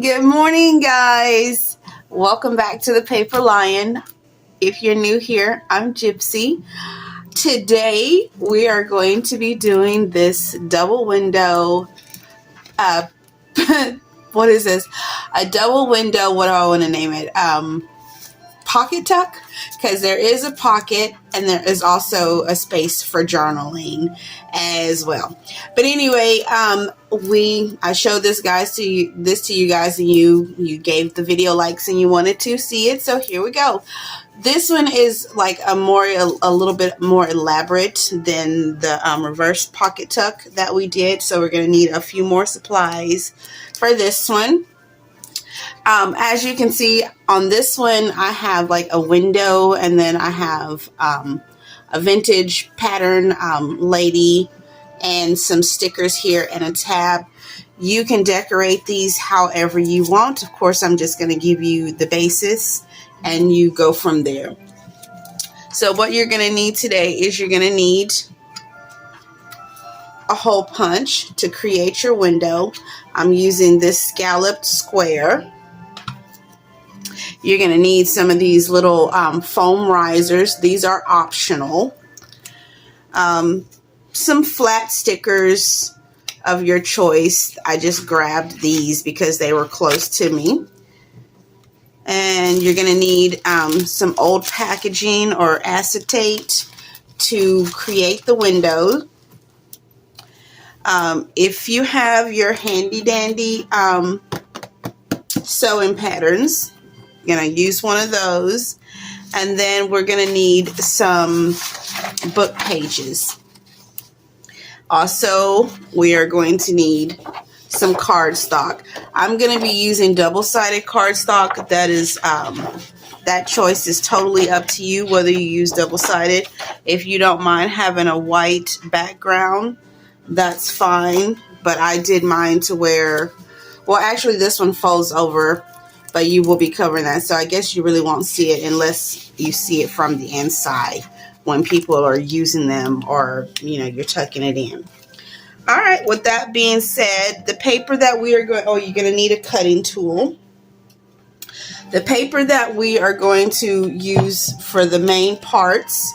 Good morning, guys. Welcome back to the Paper Lion. If you're new here, I'm Gypsy. Today, we are going to be doing this double window, what is this? A double window, what do I want to name it? Pocket tuck, because there is a pocket and there is also a space for journaling as well. But anyway, I showed this to you guys, and you gave the video likes and you wanted to see it, so here we go. This one is like a little bit more elaborate than the reverse pocket tuck that we did, so we're going to need a few more supplies for this one. As you can see on this one, I have like a window, and then I have a vintage pattern lady and some stickers here and a tab. You can decorate these however you want. Of course, I'm just going to give you the basis and you go from there. So what you're going to need today is you're going to need a hole punch to create your window. I'm using this scalloped square. You're going to need some of these little foam risers. These are optional. Some flat stickers of your choice. I just grabbed these because they were close to me. And you're going to need some old packaging or acetate to create the window. If you have your handy dandy sewing patterns, you're going to use one of those. And then we're going to need some book pages. Also, we are going to need some cardstock. I'm going to be using double-sided cardstock. That choice is totally up to you whether you use double-sided. If you don't mind having a white background, that's fine. But I did mine to where, well, actually this one folds over, but you will be covering that. So I guess you really won't see it unless you see it from the inside when people are using them, or, you know, you're tucking it in. All right, with that being said, the paper that we are going, you're going to need a cutting tool. The paper that we are going to use for the main parts,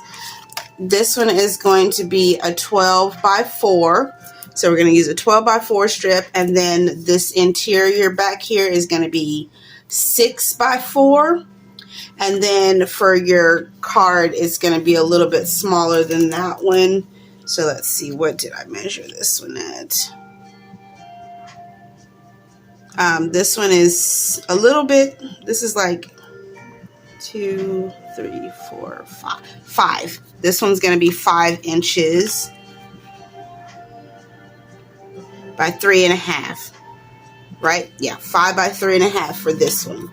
this one is going to be a 12 by 4. So we're going to use a 12 by 4 strip, and then this interior back here is going to be 6 by 4. And then for your card, it's going to be a little bit smaller than that one. So let's see, what did I measure this one at? This one is a little bit, this is like 2, 3, 4, 5. This one's going to be 5 inches by 3.5, right? Yeah, 5 by 3.5 for this one.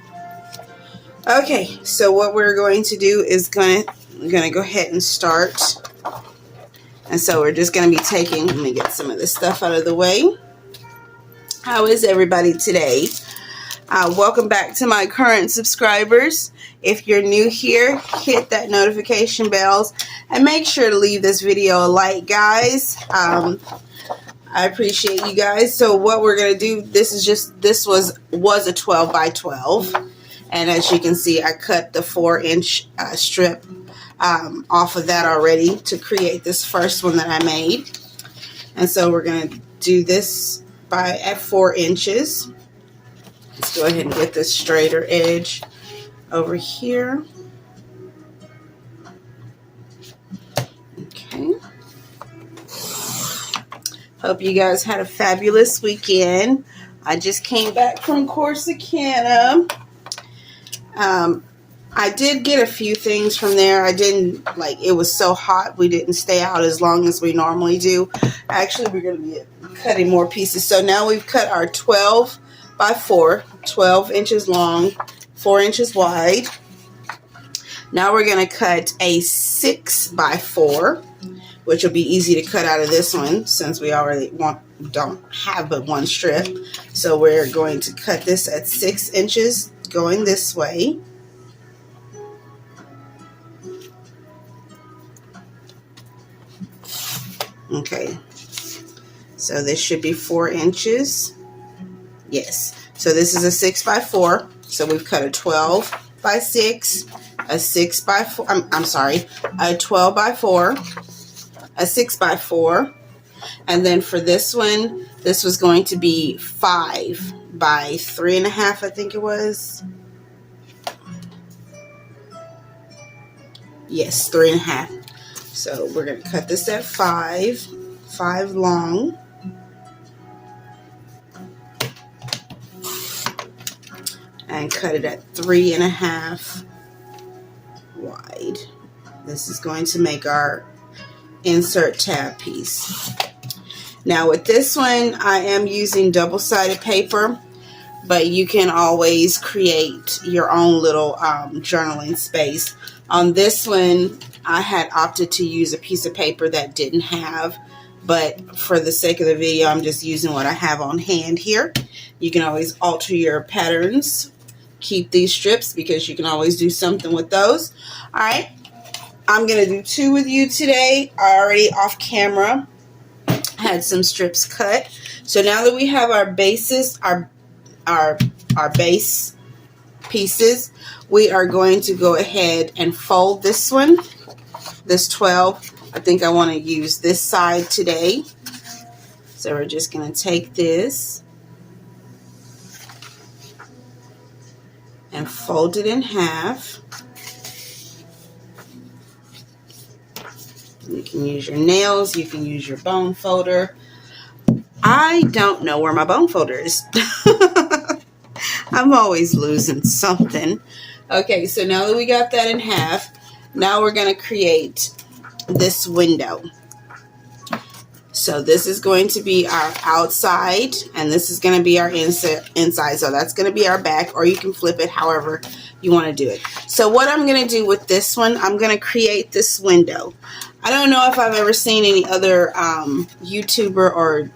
Okay, so what we're going to do is we're going to go ahead and start. And so we're just going to be taking, let me get some of this stuff out of the way. How is everybody today? Welcome back to my current subscribers. If you're new here, hit that notification bells and make sure to leave this video a like, guys. I appreciate you guys. So what we're going to do, this was a 12 by 12. And as you can see, I cut the 4-inch strip off of that already to create this first one that I made. And so we're going to do this at 4 inches. Let's go ahead and get this straighter edge over here. Okay. Hope you guys had a fabulous weekend. I just came back from Corsicana. I did get a few things from there. It was so hot, we didn't stay out as long as we normally do. Actually, we're going to be cutting more pieces. So now we've cut our 12 by 4, 12 inches long, 4 inches wide. Now we're going to cut a 6 by 4, which will be easy to cut out of this one since we already don't have but one strip. So we're going to cut this at 6 inches going this way. Okay, so this should be 4 inches. Yes, So this is a 6 by 4. So we've cut a 12 by 6, a 6 by 4, I'm sorry, a 12 by 4, a 6 by 4. And then for this one, this was going to be 5 by 3.5, I think it was. Yes, 3.5. So we're going to cut this at 5 long. And cut it at 3.5 wide. This is going to make our insert tab piece. Now with this one, I am using double-sided paper, but you can always create your own little journaling space. On this one, I had opted to use a piece of paper that didn't have, but for the sake of the video, I'm just using what I have on hand here. You can always alter your patterns. Keep these strips because you can always do something with those. All right, I'm going to do 2 with you today. I already off camera had some strips cut. So now that we have our bases, our base pieces, we are going to go ahead and fold this one, this 12. I think I want to use this side today. So we're just going to take this and fold it in half. You can use your nails, you can use your bone folder. I don't know where my bone folder is. I'm always losing something. Okay, so now that we got that in half, now we're going to create this window. So this is going to be our outside, and this is going to be our inside. So that's going to be our back, or you can flip it however you want to do it. So what I'm going to do with this one, I'm going to create this window. I don't know if I've ever seen any other YouTuber or,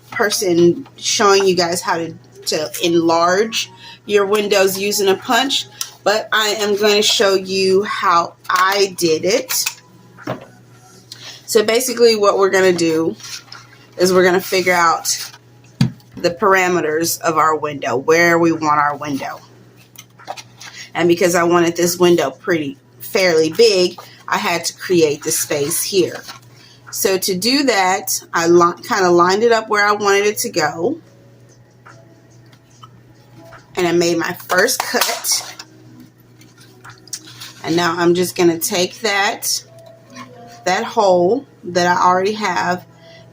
person showing you guys how to enlarge your windows using a punch, but I am going to show you how I did it. So basically what we're going to do is we're going to figure out the parameters of our window, where we want our window. And because I wanted this window fairly big, I had to create the space here. So to do that, I kind of lined it up where I wanted it to go. And I made my first cut. And now I'm just going to take that hole that I already have,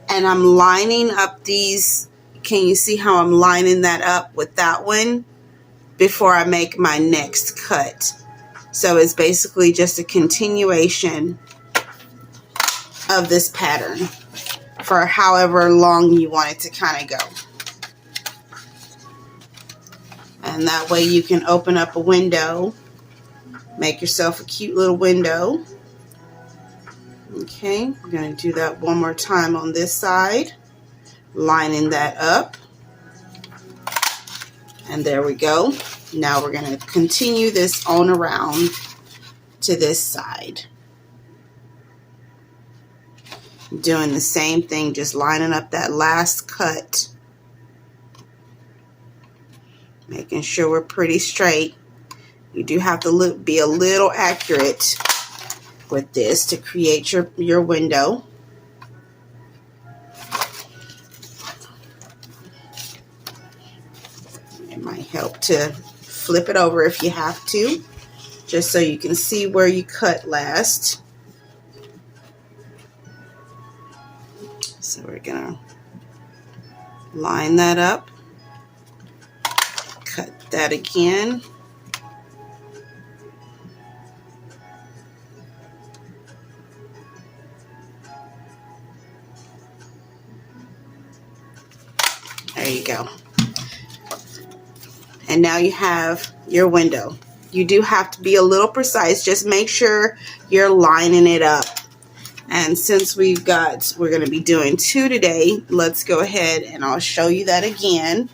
and I'm lining up these. Can you see how I'm lining that up with that one before I make my next cut? So it's basically just a continuation of this pattern for however long you want it to kind of go. And that way you can open up a window, make yourself a cute little window. Okay, I'm going to do that one more time on this side, lining that up. And there we go. Now we're going to continue this on around to this side. Doing the same thing, just lining up that last cut. Making sure we're pretty straight. You do have to be a little accurate with this to create your window. It might help to flip it over if you have to, just so you can see where you cut last. So we're gonna line that up, cut that again. There you go. And now you have your window. You do have to be a little precise. Just make sure you're lining it up. And since we're going to be doing 2 today, let's go ahead and I'll show you that again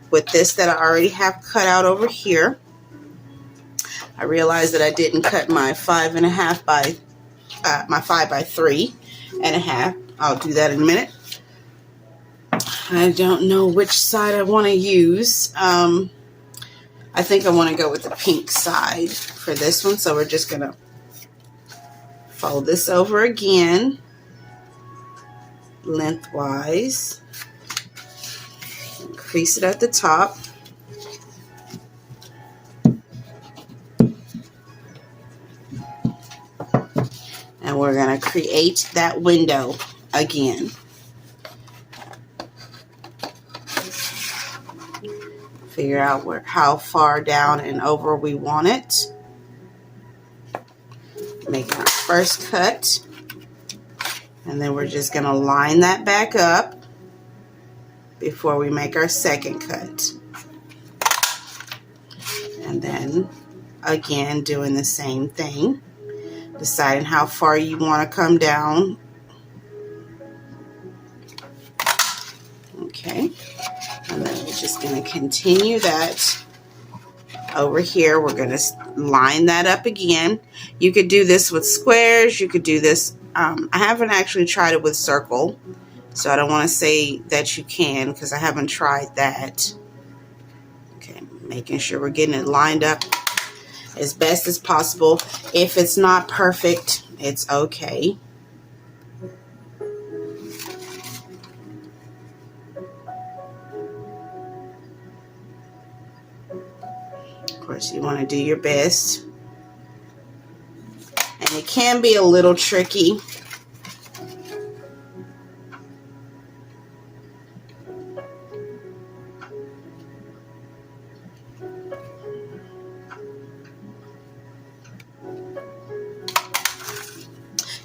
with this that I already have cut out over here. I realized that I didn't cut my 5.5 by my 5 by 3.5. I'll do that in a minute. I don't know which side I want to use. I think I want to go with the pink side for this one. So we're just going to fold this over again, lengthwise. Crease it at the top. And we're going to create that window again. Figure out how far down and over we want it. Make our first cut. And then we're just going to line that back up before we make our second cut. And then again doing the same thing. Deciding how far you want to come down. Okay. And then we're just going to continue that over here. We're going to line that up again. You could do this with squares. You could do this. I haven't actually tried it with circle. So I don't want to say that you can because I haven't tried that. Okay. Making sure we're getting it lined up as best as possible. If it's not perfect, it's okay. Of course, you want to do your best. And it can be a little tricky.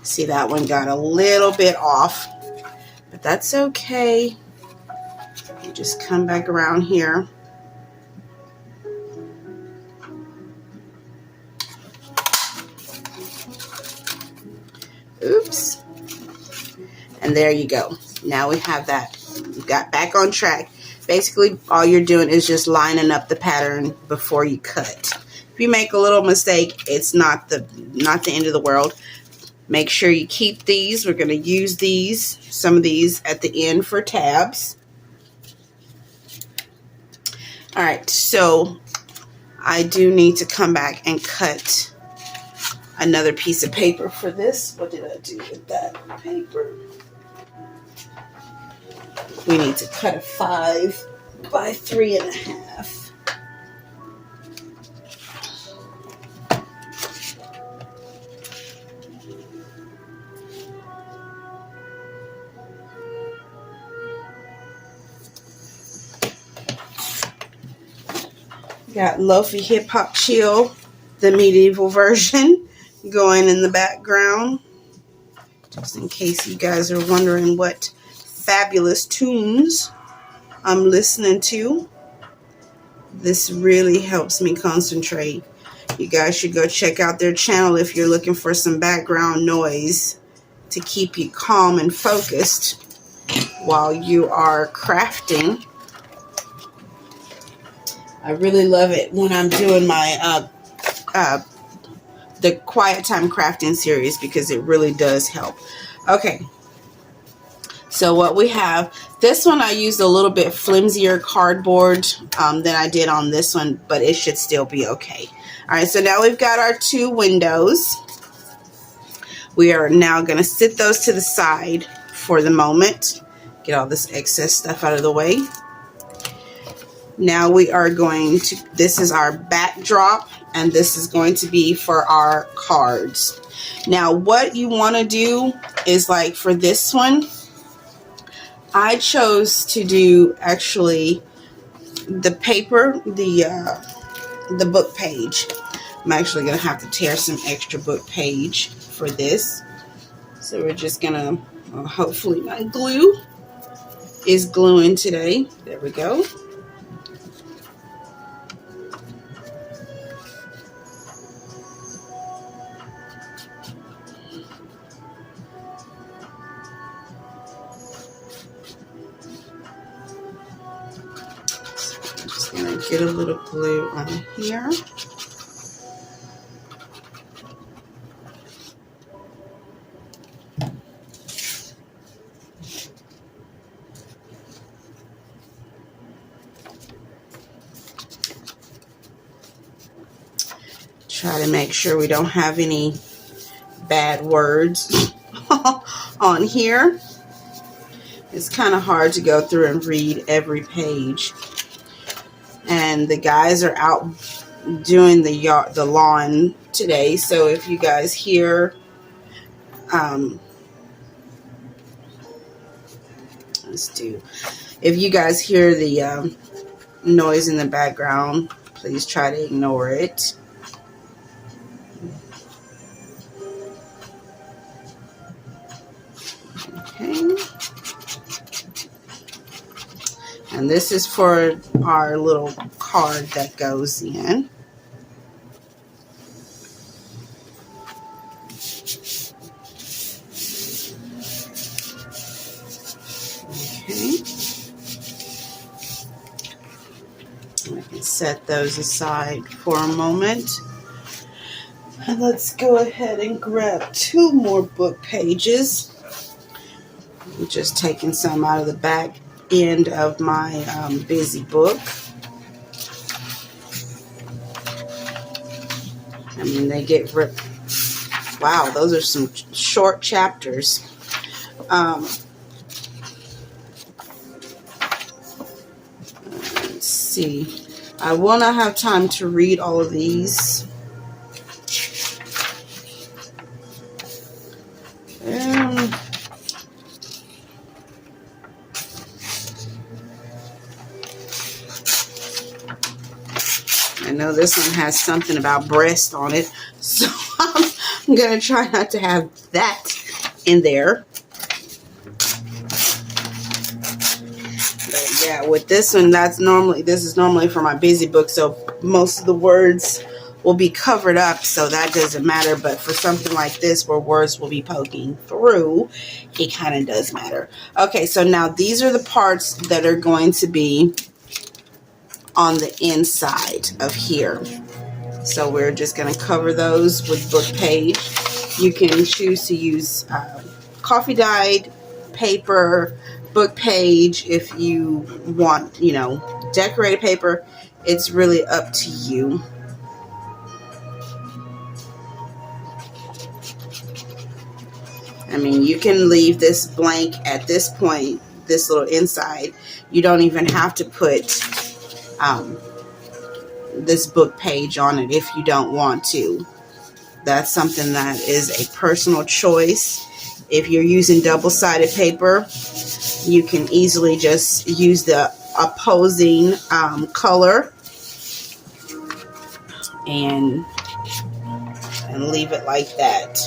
See, that one got a little bit off, but that's okay. You just come back around here. Oops. And there you go. Now we have that. You got back on track. Basically, all you're doing is just lining up the pattern before you cut. If you make a little mistake, it's not the end of the world. Make sure you keep these. We're going to use these, some of these at the end for tabs. All right, so I do need to come back and cut another piece of paper for this. What did I do with that paper? We need to cut a 5 by 3.5. Got Lofi Hip Hop Chill, the medieval version, going in the background. Just in case you guys are wondering what fabulous tunes I'm listening to. This really helps me concentrate. You guys should go check out their channel if you're looking for some background noise to keep you calm and focused while you are crafting. I really love it when I'm doing my the Quiet Time Crafting series because it really does help. Okay, so what we have, this one I used a little bit flimsier cardboard than I did on this one, but it should still be okay. All right, so now we've got our 2 windows. We are now going to sit those to the side for the moment. Get all this excess stuff out of the way. Now we are going to, this is our backdrop, and this is going to be for our cards. Now what you want to do is, like for this one, I chose to do actually the paper, the book page. I'm actually going to have to tear some extra book page for this. So we're just going to, hopefully my glue is gluing today. There we go. Get a little glue on here. Try to make sure we don't have any bad words on here. It's kind of hard to go through and read every page. And the guys are out doing the lawn today, so if you guys hear if you guys hear the noise in the background, please try to ignore it. Okay. And this is for our little card that goes in. Okay. I can set those aside for a moment. And let's go ahead and grab 2 more book pages. I'm just taking some out of the back end of my busy book. I mean, they get ripped. Wow, those are some short chapters. Let's see. I will not have time to read all of these. I know this one has something about breast on it, so I'm going to try not to have that in there. But yeah, with this one, this is normally for my busy book, so most of the words will be covered up, so that doesn't matter. But for something like this where words will be poking through, it kind of does matter. Okay, so now these are the parts that are going to be on the inside of here. So we're just going to cover those with book page. You can choose to use coffee dyed paper, book page. If you want, decorated paper, it's really up to you. I mean, you can leave this blank at this point, this little inside. You don't even have to put this book page on it if you don't want to. That's something that is a personal choice. If you're using double-sided paper, you can easily just use the opposing color and leave it like that.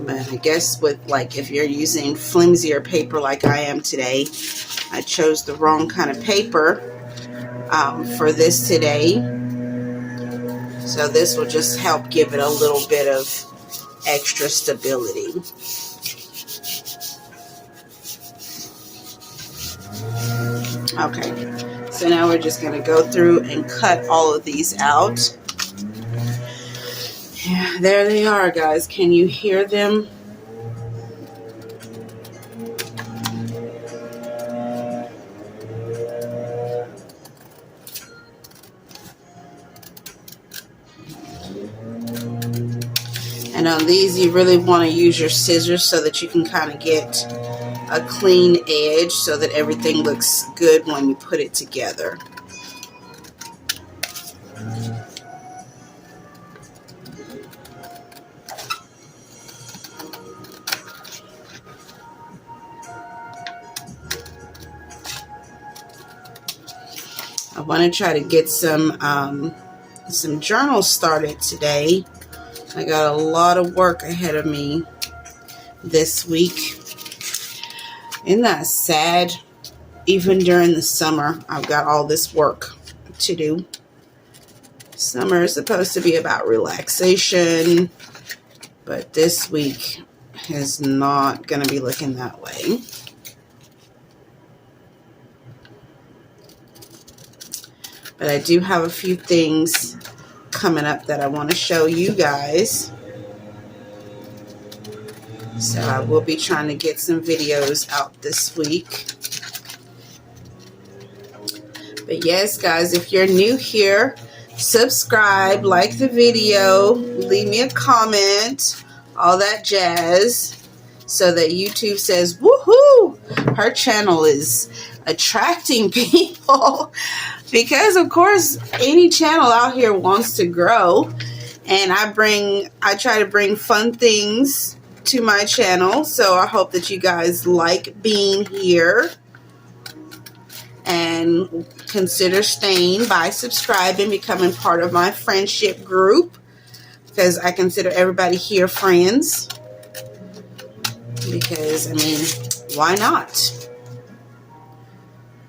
But I guess with if you're using flimsier paper like I am today, I chose the wrong kind of paper for this today. So this will just help give it a little bit of extra stability. Okay, so now we're just going to go through and cut all of these out. Yeah, there they are, guys. Can you hear them? And on these, you really want to use your scissors so that you can kind of get a clean edge so that everything looks good when you put it together. I want to try to get some journals started today. I got a lot of work ahead of me this week. Isn't that sad? Even during the summer, I've got all this work to do. Summer is supposed to be about relaxation, but this week is not going to be looking that way. But I do have a few things coming up that I want to show you guys. So I will be trying to get some videos out this week. But yes, guys, if you're new here, subscribe, like the video, leave me a comment, all that jazz, so that YouTube says, woohoo, her channel is attracting people. Because, of course, any channel out here wants to grow. And I try to bring fun things to my channel. So I hope that you guys like being here. And consider staying by subscribing, becoming part of my friendship group. Because I consider everybody here friends. Because, I mean, why not?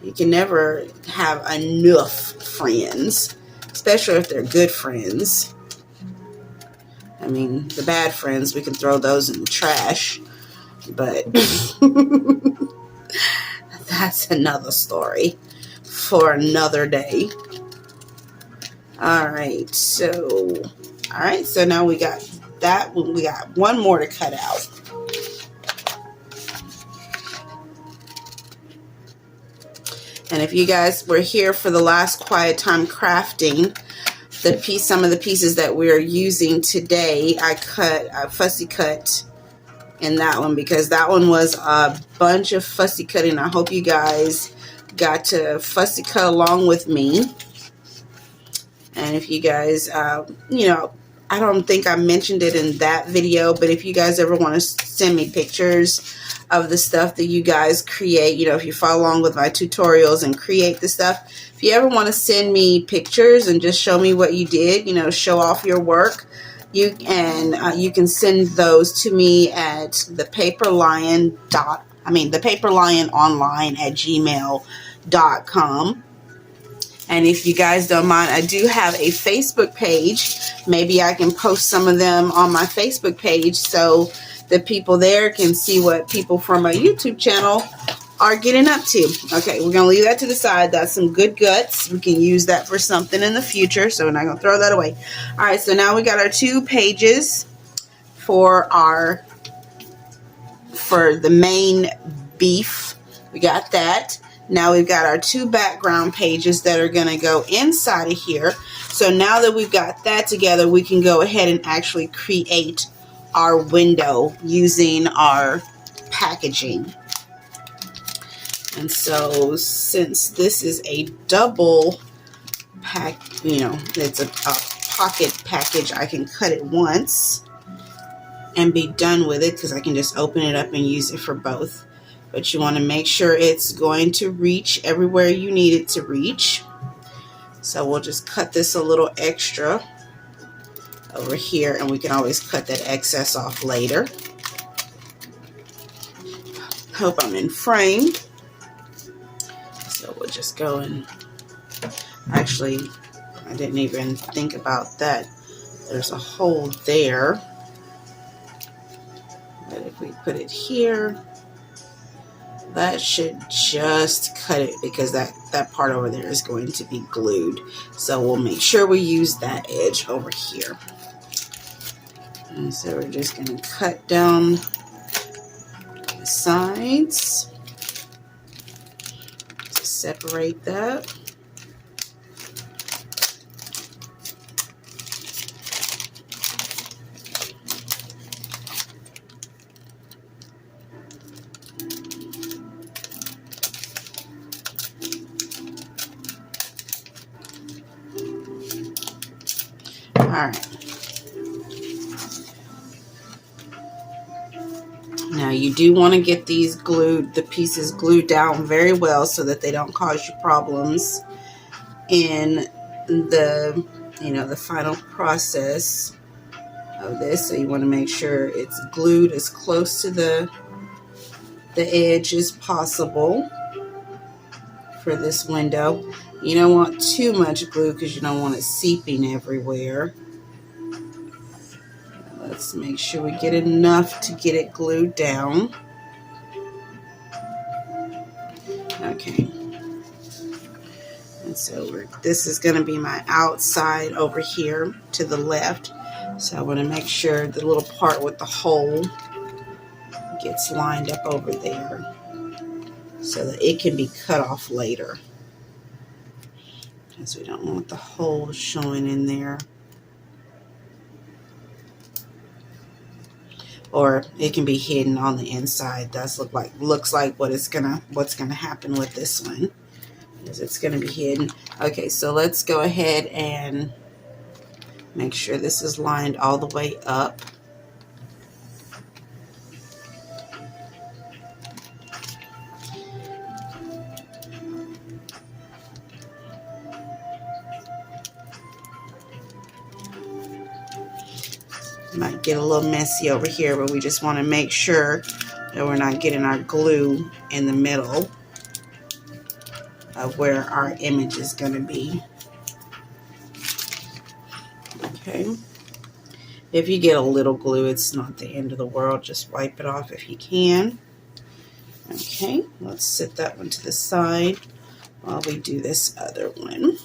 You can never have enough friends, especially if they're good friends. I mean, the bad friends, we can throw those in the trash, but that's another story for another day. All right, so now we got that. We got one more to cut out. And if you guys were here for the last Quiet Time Crafting, some of the pieces that we're using today, I fussy cut in that one, because that one was a bunch of fussy cutting. I hope you guys got to fussy cut along with me. And if you guys, you know, I don't think I mentioned it in that video, but if you guys ever want to send me pictures of the stuff that you guys create, you know, if you follow along with my tutorials and create the stuff, if you ever want to send me pictures and just show me what you did, you know, show off your work, you can send those to me at thepaperliononline@gmail.com. And if you guys don't mind, I do have a Facebook page. Maybe I can post some of them on my Facebook page so the people there can see what people from my YouTube channel are getting up to. Okay, we're going to leave that to the side. That's some good guts. We can use that for something in the future, so we're not going to throw that away. All right, so now we got our 2 pages for the main beef. We got that. Now we've got our 2 background pages that are going to go inside of here. So now that we've got that together, we can go ahead and actually create our window using our packaging. And so since this is a double pack, you know, it's a pocket package, I can cut it once and be done with it, because I can just open it up and use it for both. But you want to make sure it's going to reach everywhere you need it to reach. So we'll just cut this a little extra over here, and we can always cut that excess off later. Hope I'm in frame. So we'll just go and, actually, I didn't even think about that. There's a hole there. But if we put it here, that should just cut it, because that part over there is going to be glued. So we'll make sure we use that edge over here. And so we're just going to cut down the sides to separate that. Alright. Now you do want to get these the pieces glued down very well so that they don't cause you problems in the, the final process of this. So you want to make sure it's glued as close to the edge as possible for this window. You don't want too much glue because you don't want it seeping everywhere. Let's make sure we get enough to get it glued down. Okay. And so this is going to be my outside over here to the left. So I want to make sure the little part with the hole gets lined up over there so that it can be cut off later, because we don't want the hole showing in there. Or it can be hidden on the inside. That's looks like what's gonna happen with this one, is it's gonna be hidden. Okay, so let's go ahead and make sure this is lined all the way up. Might get a little messy over here, but we just want to make sure that we're not getting our glue in the middle of where our image is going to be. Okay. If you get a little glue, it's not the end of the world. Just wipe it off if you can. Okay, let's set that one to the side while we do this other one.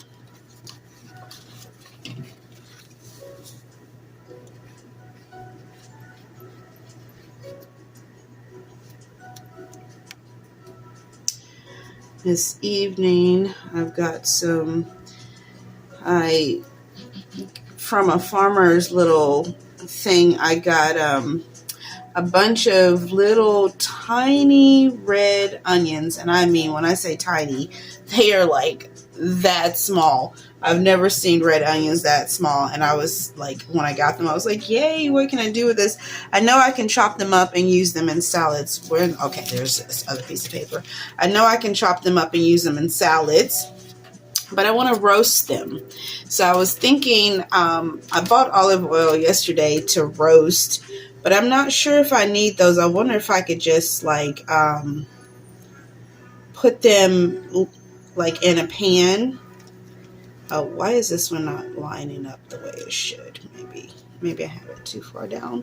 This evening, I've got some, from a farmer's little thing, I got a bunch of little tiny red onions. And I mean, when I say tiny, they are like that small. I've never seen red onions that small. And I was like, when I got them, I was like, yay, what can I do with this? I know I can chop them up and use them in salads. Okay, there's this other piece of paper. I know I can chop them up and use them in salads, but I want to roast them. So I was thinking, I bought olive oil yesterday to roast, but I'm not sure if I need those. I wonder if I could just like put them like in a pan. Oh, why is this one not lining up the way it should? Maybe I have it too far down,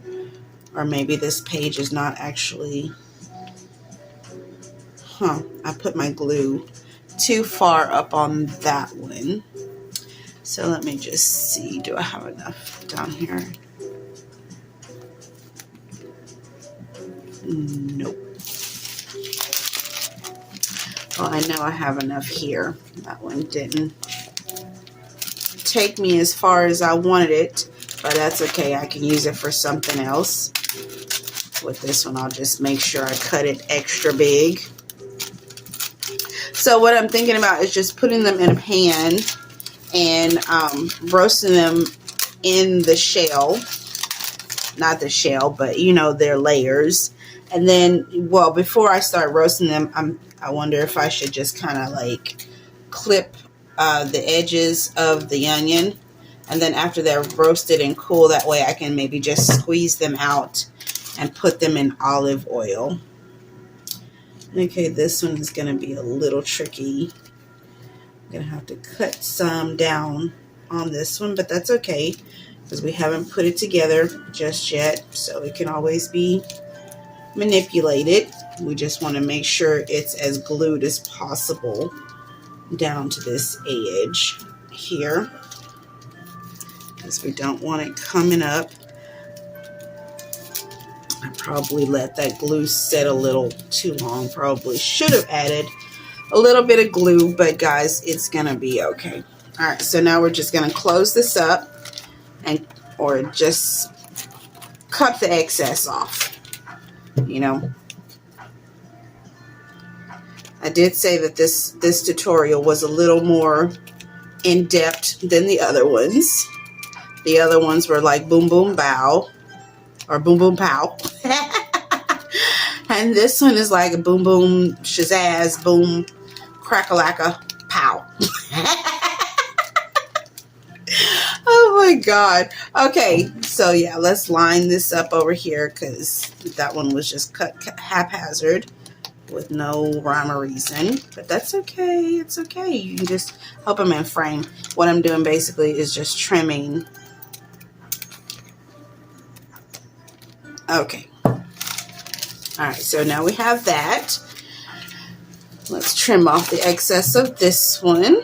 or maybe this page is not actually, I put my glue too far up on that one. So let me just see, do I have enough down here? Nope. Well, I know I have enough here. That one didn't take me as far as I wanted it, but that's okay. I can use it for something else. With this one, I'll just make sure I cut it extra big. So what I'm thinking about is just putting them in a pan and roasting them in the shell. Not the shell, but you know, their layers. And then, well, before I start roasting them, I wonder if I should just kind of like clip the edges of the onion. And then after they're roasted and cool, that way I can maybe just squeeze them out and put them in olive oil. Okay, this one is going to be a little tricky. I'm going to have to cut some down on this one, but that's okay because we haven't put it together just yet, so it can always be manipulated. We just want to make sure it's as glued as possible down to this edge here, because we don't want it coming up. I probably let that glue set a little too long. Probably should have added a little bit of glue, but guys, it's gonna be okay. All right, so now we're just gonna close this up or just cut the excess off, you know. I did say that this tutorial was a little more in-depth than the other ones. The other ones were like boom boom bow or boom boom pow. And this one is like a boom boom shazazz boom crack-a-lacka pow. Oh my god. Okay, so yeah, let's line this up over here because that one was just cut haphazard with no rhyme or reason, but that's okay. It's okay. You can just help them in frame. What I'm doing basically is just trimming. Okay. All right, so now we have that. Let's trim off the excess of this one.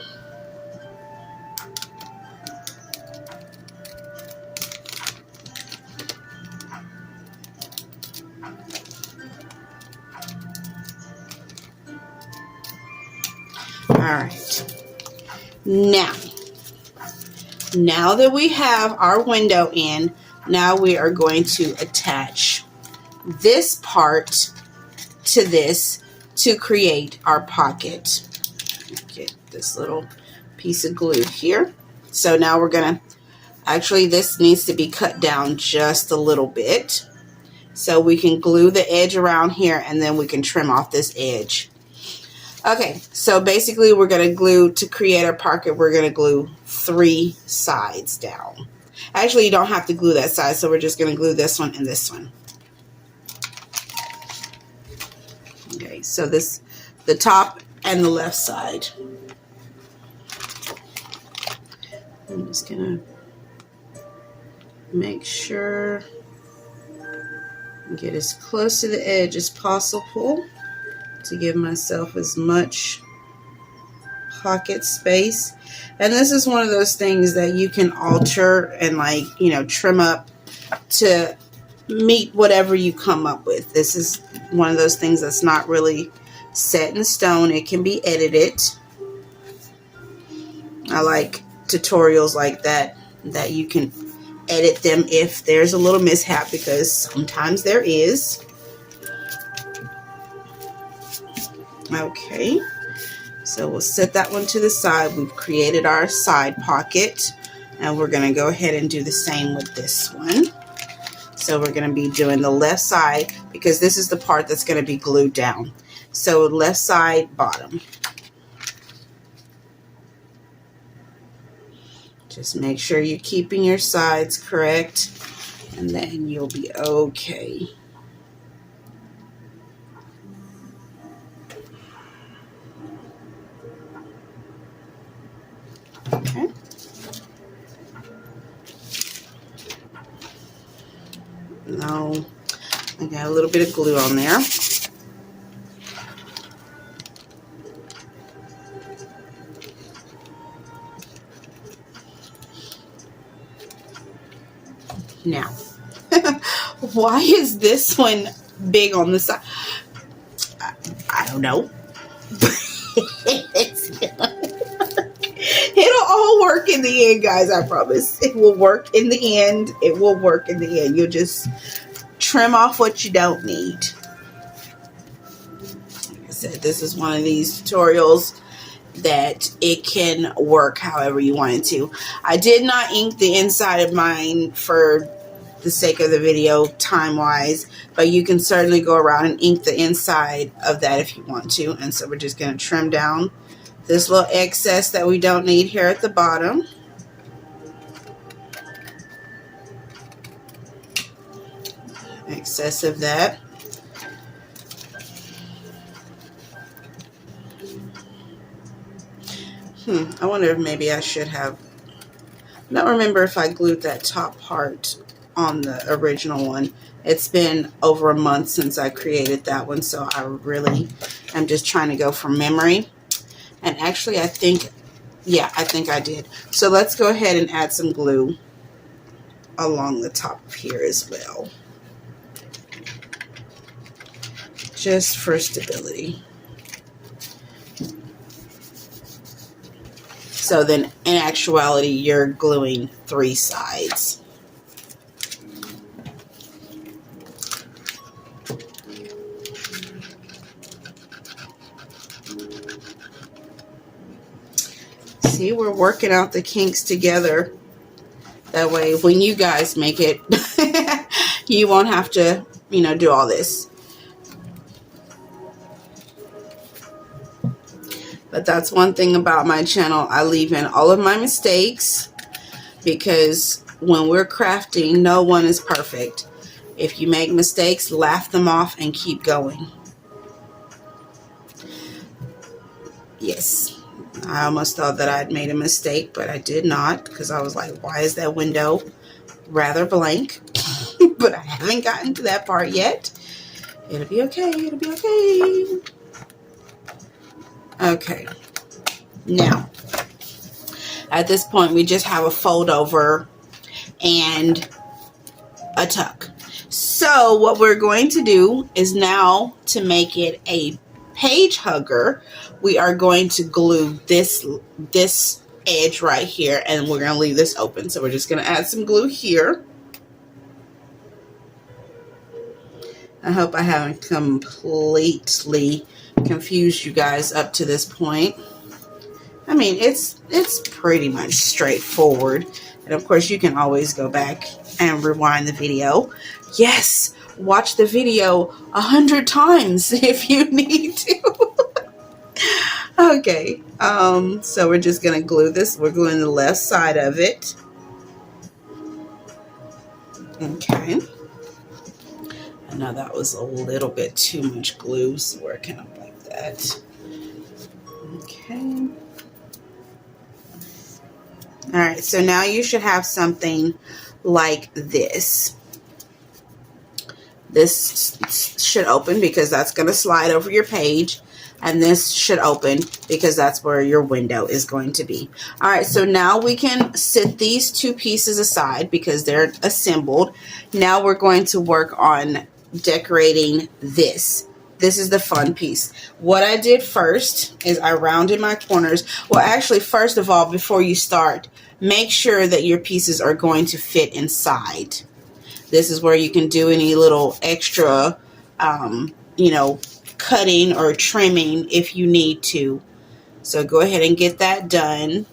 Now that we have our window in, now we are going to attach this part to this to create our pocket. Get this little piece of glue here. So now we're gonna, actually this needs to be cut down just a little bit. So we can glue the edge around here and then we can trim off this edge. Okay, so basically we're going to glue, to create our pocket, we're going to glue 3 sides down. Actually, you don't have to glue that side, so we're just going to glue this one and this one. Okay, so this, the top and the left side. I'm just going to make sure and get as close to the edge as possible to give myself as much pocket space. And this is one of those things that you can alter and, like, you know, trim up to meet whatever you come up with. This is one of those things that's not really set in stone. It can be edited. I like tutorials like that you can edit them if there's a little mishap, because sometimes there is. Okay, so we'll set that one to the side. We've created our side pocket, and we're going to go ahead and do the same with this one. So we're going to be doing the left side, because this is the part that's going to be glued down. So left side, bottom. Just make sure you're keeping your sides correct, and then you'll be okay. Okay. Now I got a little bit of glue on there. Now, why is this one big on the side? I don't know. It'll all work in the end, guys. I promise. It will work in the end. It will work in the end. You'll just trim off what you don't need. Like I said, this is one of these tutorials that it can work however you want it to. I did not ink the inside of mine for the sake of the video time-wise, but you can certainly go around and ink the inside of that if you want to. And so we're just going to trim down this little excess that we don't need here at the bottom. Excess of that. I wonder if maybe I should have, I don't remember if I glued that top part on the original one. It's been over a month since I created that one, so I really am just trying to go from memory. And actually, I think, yeah, I think I did. So let's go ahead and add some glue along the top of here as well, just for stability. So then, in actuality, you're gluing 3 sides. See, we're working out the kinks together. That way, when you guys make it, you won't have to, you know, do all this. But that's one thing about my channel. I leave in all of my mistakes, because when we're crafting, no one is perfect. If you make mistakes, laugh them off and keep going. Yes, I almost thought that I'd made a mistake, but I did not, because I was like, why is that window rather blank? But I haven't gotten to that part yet. It'll be okay. It'll be okay. Okay, now at this point we just have a fold over and a tuck. So what we're going to do is, now to make it a page hugger, we are going to glue this edge right here, and we're going to leave this open. So we're just going to add some glue here. I hope I haven't completely confused you guys up to this point. I mean, it's pretty much straightforward. And of course, you can always go back and rewind the video. Yes, watch the video 100 times if you need to. Okay, so we're just gonna glue this. We're gluing the left side of it. Okay. I know that was a little bit too much glue, so we're kind of like that. Okay. All right, so now you should have something like this. This should open because that's going to slide over your page, and this should open because that's where your window is going to be. All right, so now we can set these two pieces aside because they're assembled. Now we're going to work on decorating this. This is the fun piece. What I did first is I rounded my corners. Well, actually, first of all, before you start, make sure that your pieces are going to fit inside. This is where you can do any little extra, you know, cutting or trimming if you need to. So go ahead and get that done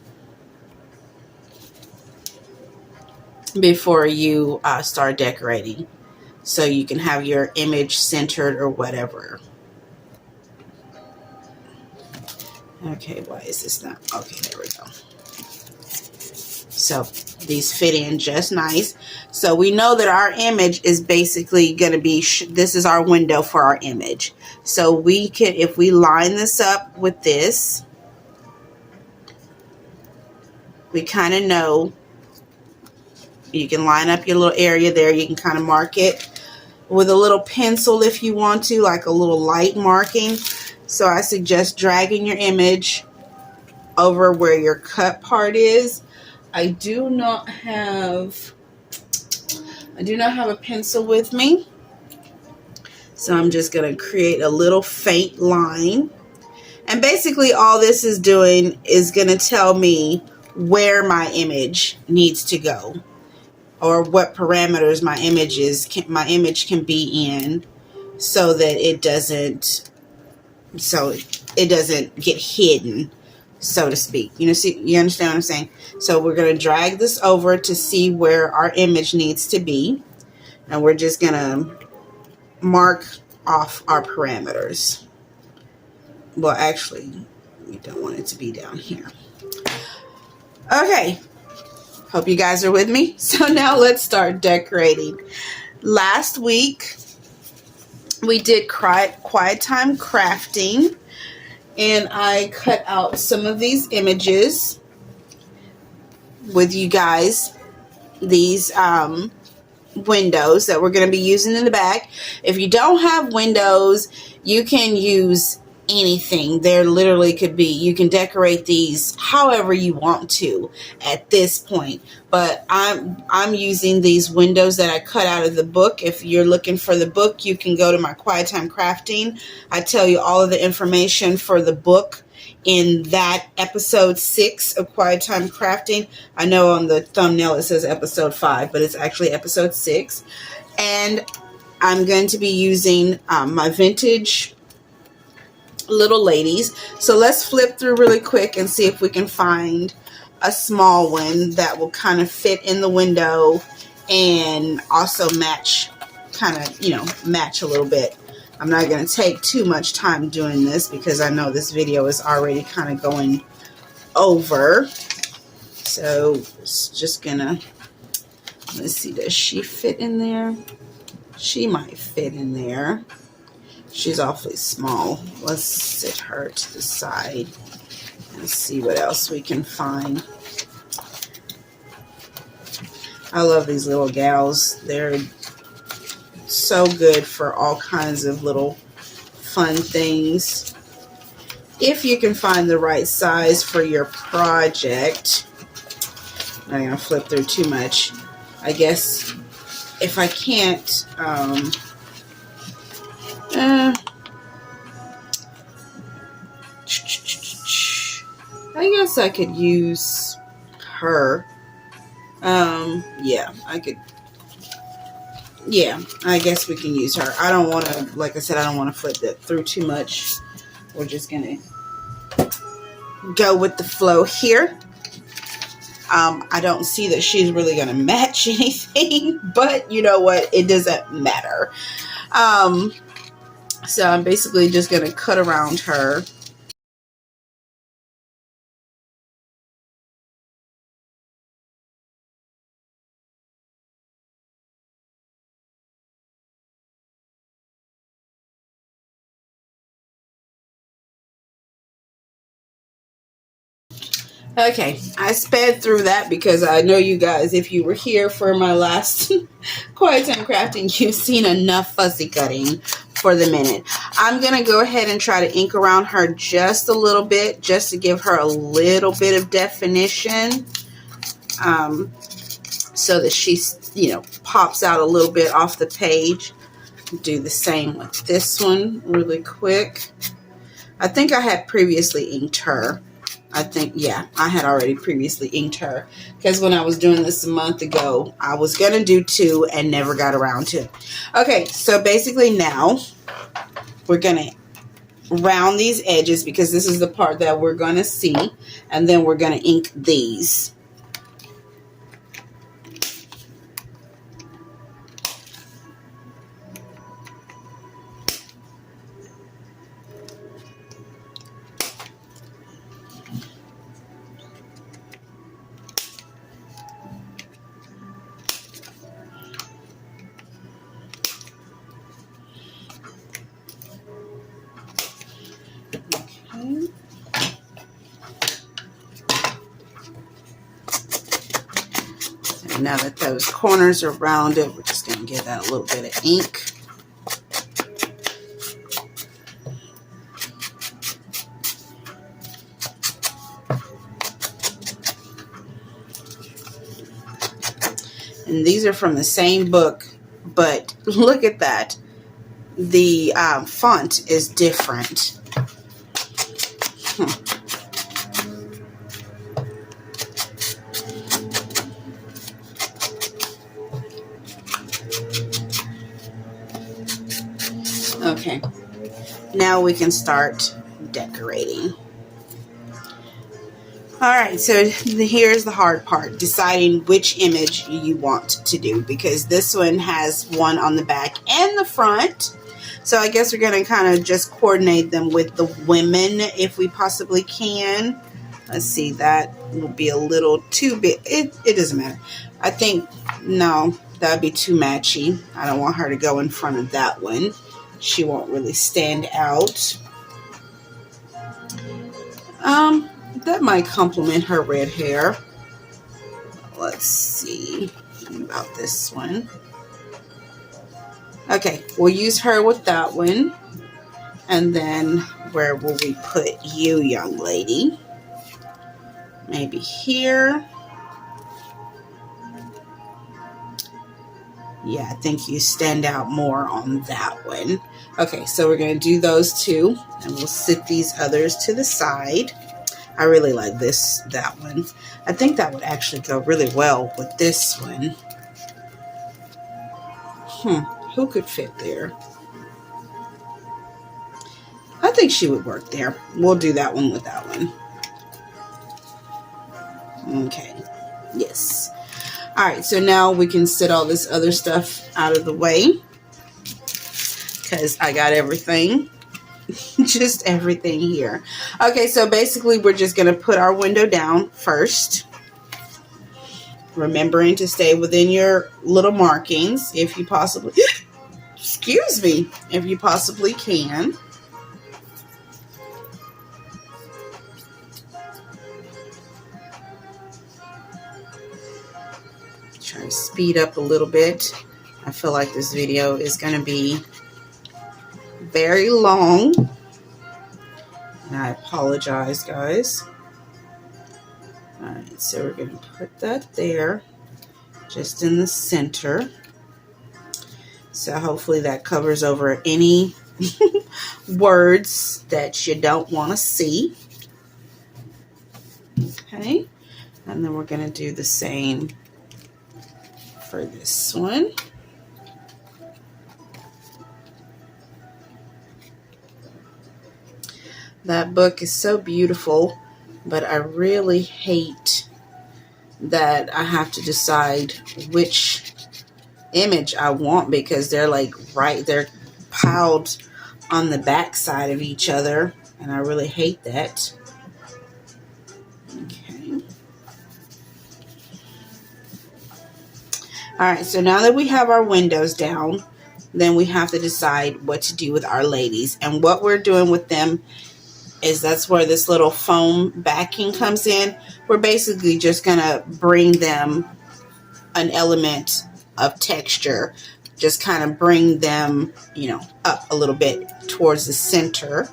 before you start decorating, so you can have your image centered or whatever. Okay, why is this not? Okay, there we go. So these fit in just nice. So we know that our image is basically going to be, this is our window for our image. So we can, if we line this up with this, we kind of know, you can line up your little area there. You can kind of mark it with a little pencil if you want to, like a little light marking. So I suggest dragging your image over where your cut part is. I do not have a pencil with me, so I'm just going to create a little faint line. And basically all this is doing is going to tell me where my image needs to go, or what parameters my image can be in, so that it doesn't get hidden, so to speak. You understand what I'm saying? So we're going to drag this over to see where our image needs to be, and we're just going to mark off our parameters. Well, actually, we don't want it to be down here. Okay, hope you guys are with me. So now let's start decorating. Last week we did quiet time crafting, and I cut out some of these images with you guys, these windows that we're going to be using in the back. If you don't have windows, you can use anything. There literally could be, you can decorate these however you want to at this point, but I'm using these windows that I cut out of the book. If you're looking for the book, you can go to my Quiet Time Crafting. I tell you all of the information for the book in that episode 6 of Quiet Time Crafting. I know on the thumbnail it says episode 5, but it's actually episode 6. And I'm going to be using my vintage little ladies. So let's flip through really quick and see if we can find a small one that will kind of fit in the window and also match, match a little bit. I'm not going to take too much time doing this because I know this video is already kind of going over. So it's just gonna, let's see, does she fit in there? She might fit in there. She's awfully small. Let's sit her to the side and see what else we can find. I love these little gals. They're so good for all kinds of little fun things. If you can find the right size for your project. I'm not going to flip through too much. I guess if I can't, I guess I could use her. Yeah, I could. Yeah, I guess we can use her. I don't want to, like I said, I don't want to flip that through too much. We're just going to go with the flow here. I don't see that she's really going to match anything, but you know what? It doesn't matter. So I'm basically just going to cut around her. Okay, I sped through that because I know you guys, if you were here for my last Quiet Time Crafting, you've seen enough fussy cutting for the minute. I'm going to go ahead and try to ink around her just a little bit, just to give her a little bit of definition, so that she, you know, pops out a little bit off the page. Do the same with this one really quick. I think I had previously inked her. I think, yeah, I had already previously inked her because when I was doing this a month ago, I was going to do 2 and never got around to it. Okay, so basically now we're going to round these edges because this is the part that we're going to see, and then we're going to ink these. Now that those corners are rounded, we're just going to give that a little bit of ink. And these are from the same book, but look at that. The font is different. Okay, now we can start decorating. Alright, so here's the hard part, deciding which image you want to do, because this one has one on the back and the front. So I guess we're going to kind of just coordinate them with the women if we possibly can. Let's see, that will be a little too big. It doesn't matter. I think, no, that would be too matchy. I don't want her to go in front of that one. She won't really stand out. That might complement her red hair. Let's see about this one. Okay, we'll use her with that one. And then where will we put you, young lady? Maybe here. Yeah, I think you stand out more on that one. Okay, so we're going to do those two, and we'll sit these others to the side. I really like that one. I think that would actually go really well with this one. Who could fit there? I think she would work there. We'll do that one with that one. Okay, yes. All right, so now we can set all this other stuff out of the way because I got everything. Just everything here. Okay, so basically we're just going to put our window down first. Remembering to stay within your little markings if you possibly, excuse me, if you possibly can. Try to speed up a little bit. I feel like this video is going to be very long, and I apologize, guys. Alright, so we're going to put that there, just in the center. So hopefully that covers over any words that you don't want to see. Okay, and then we're going to do the same for this one. That book is so beautiful, but I really hate that I have to decide which image I want because they're like they're piled on the back side of each other, and I really hate that. Okay. All right, so now that we have our windows down, then we have to decide what to do with our ladies. And what we're doing with them is that's where this little foam backing comes in. We're basically just going to bring them an element of texture, just kind of bring them, you know, up a little bit towards the center.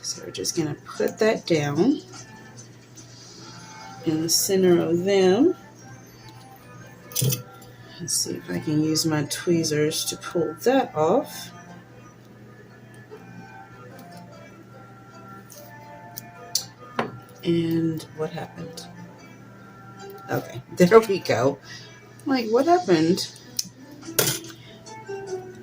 So we're just going to put that down in the center of them. Let's see if I can use my tweezers to pull that off. And what happened? Okay, there we go. Like, what happened?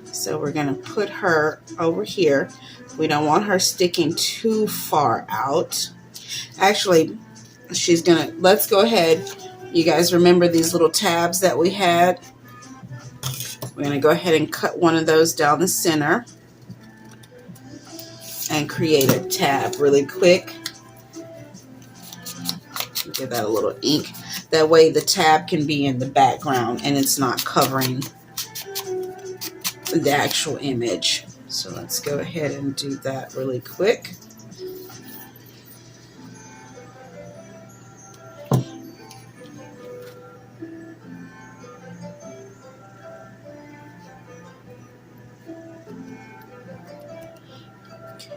So we're going to put her over here. We don't want her sticking too far out. Actually, she's going to, let's go ahead. You guys remember these little tabs that we had? We're going to go ahead and cut one of those down the center and create a tab really quick. Give that a little ink. That way the tab can be in the background and it's not covering the actual image. So let's go ahead and do that really quick.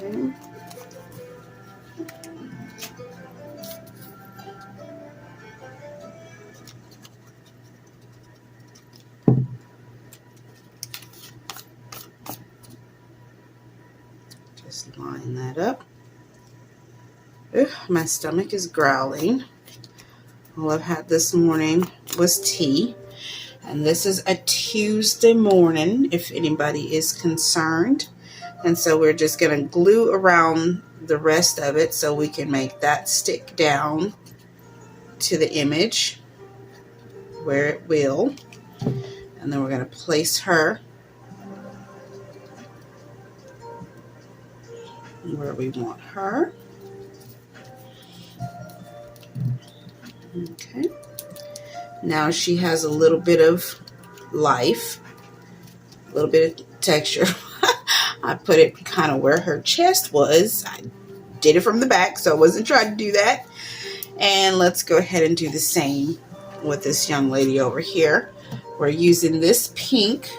Okay. Just line that up. Ugh, my stomach is growling. All I've had this morning was tea. And this is a Tuesday morning, if anybody is concerned. And so we're just going to glue around the rest of it so we can make that stick down to the image where it will. And then we're going to place her where we want her. Okay. Now she has a little bit of life, a little bit of texture. I put it kind of where her chest was. I did it from the back, so I wasn't trying to do that. And let's go ahead and do the same with this young lady over here. We're using this pink.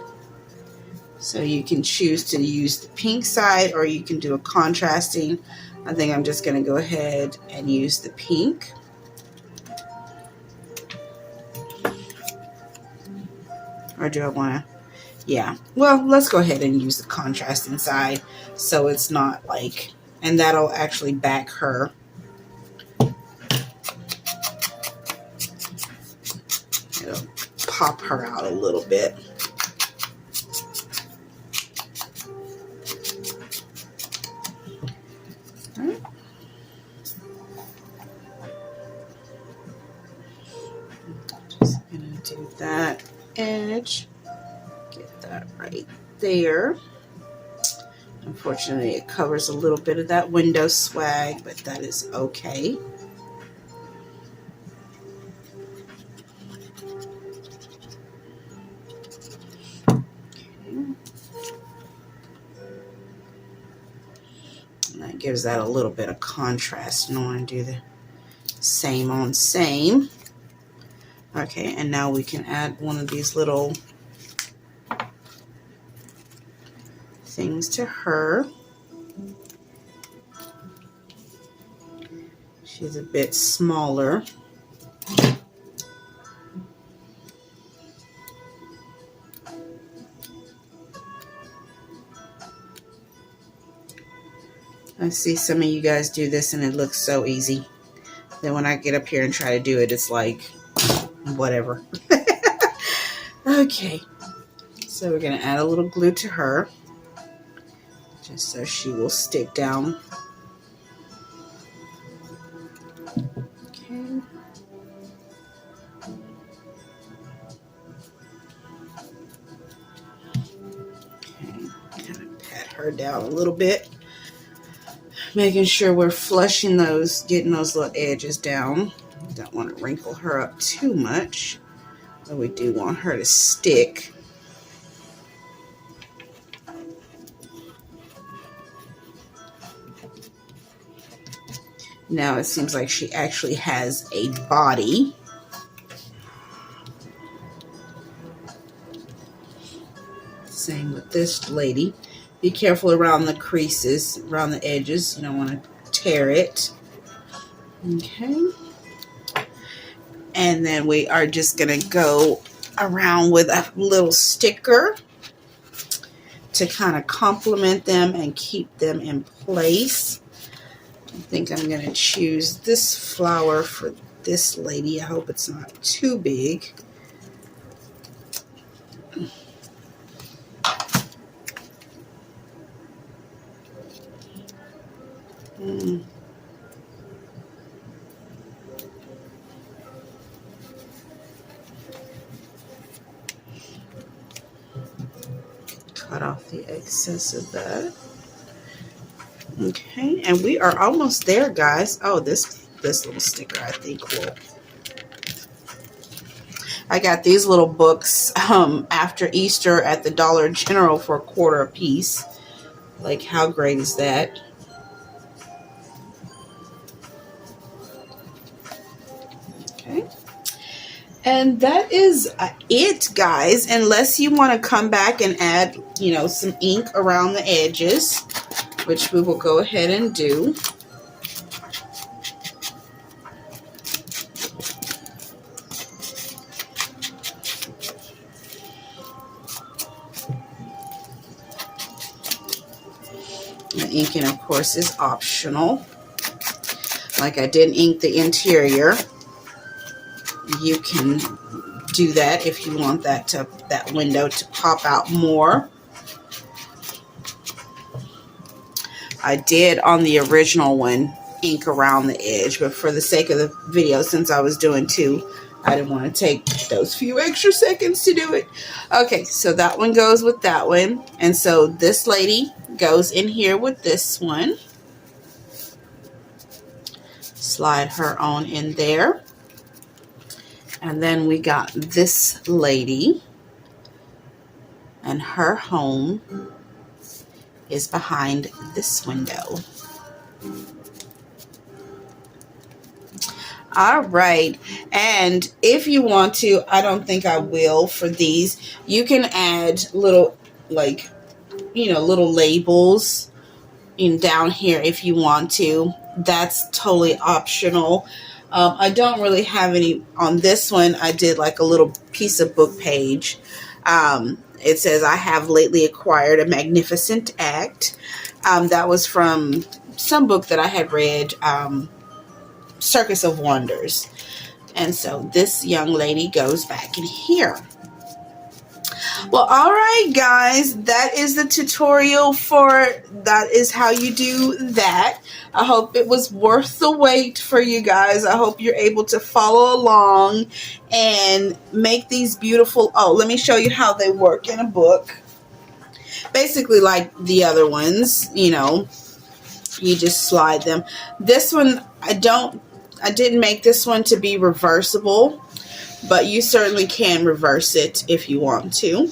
So you can choose to use the pink side or you can do a contrasting. I think I'm just going to go ahead and use the pink. Or do I want to? Yeah. Well, let's go ahead and use the contrasting side so it's not like, and that'll actually back her. It'll pop her out a little bit. All right. Just going to do that edge. Get that right there. Unfortunately, it covers a little bit of that window swag, but that is okay. And that gives that a little bit of contrast. You don't want to do the same on same. Okay, and now we can add one of these little things to her. She's a bit smaller. I see some of you guys do this and it looks so easy. Then when I get up here and try to do it, it's like, whatever. Okay, so we're going to add a little glue to her, just so she will stick down. Okay. Kind of pat her down a little bit, making sure we're flushing those, getting those little edges down. Don't want to wrinkle her up too much, but we do want her to stick. Now it seems like she actually has a body. Same with this lady. Be careful around the creases, around the edges. You don't want to tear it. Okay. And then we are just going to go around with a little sticker to kind of complement them and keep them in place. I think I'm going to choose this flower for this lady. I hope it's not too big. Cut off the excess of that. Okay, and we are almost there, guys. Oh, this little sticker I think will. I got these little books after Easter at the Dollar General for $1 a piece. Like, how great is that? Okay. And that is it, guys, unless you want to come back and add, you know, some ink around the edges, which we will go ahead and do. The inking, of course, is optional. Like, I didn't ink the interior. You can do that if you want that window to pop out more. I did on the original one ink around the edge, but for the sake of the video, since I was doing two, I didn't want to take those few extra seconds to do it. Okay, so that one goes with that one, and so this lady goes in here with this one. Slide her on in there. And then we got this lady, and her home is behind this window. All right, and if you want to, I don't think I will for these, you can add little, like, you know, little labels in down here if you want to. That's totally optional. I don't really have any on this one. I did like a little piece of book page. It says, I have lately acquired a magnificent act. That was from some book that I had read, Circus of Wonders. And so this young lady goes back in here. Well, all right, guys, that is the tutorial for that is how you do that. I hope it was worth the wait for you guys. I hope you're able to follow along and make these beautiful. Oh, let me show you how they work in a book. Basically like the other ones, you know, you just slide them. This one, I didn't make this one to be reversible, but you certainly can reverse it if you want to.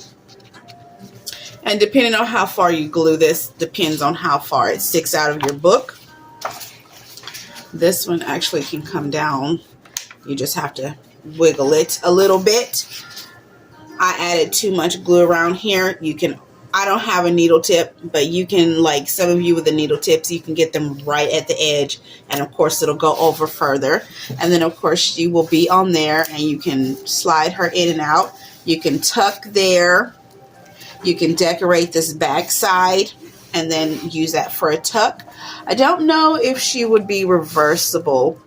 And depending on how far you glue this, depends on how far it sticks out of your book. This one actually can come down. You just have to wiggle it a little bit. I added too much glue around here. You can, I don't have a needle tip, but you can, like some of you with the needle tips, you can get them right at the edge, and of course it'll go over further. And then of course she will be on there, and you can slide her in and out. You can tuck there. You can decorate this back side and then use that for a tuck. I don't know if she would be reversible.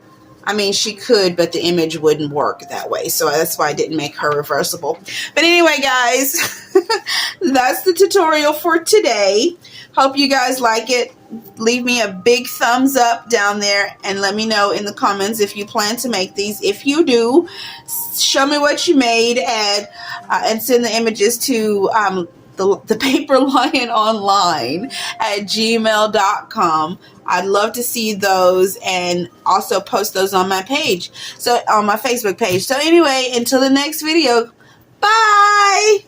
I mean, she could, but the image wouldn't work that way. So that's why I didn't make her reversible. But anyway, guys, that's the tutorial for today. Hope you guys like it. Leave me a big thumbs up down there and let me know in the comments if you plan to make these. If you do, show me what you made and send the images to thepaperliononline at gmail.com. I'd love to see those and also post those on my page, so on my Facebook page. So anyway, until the next video, bye.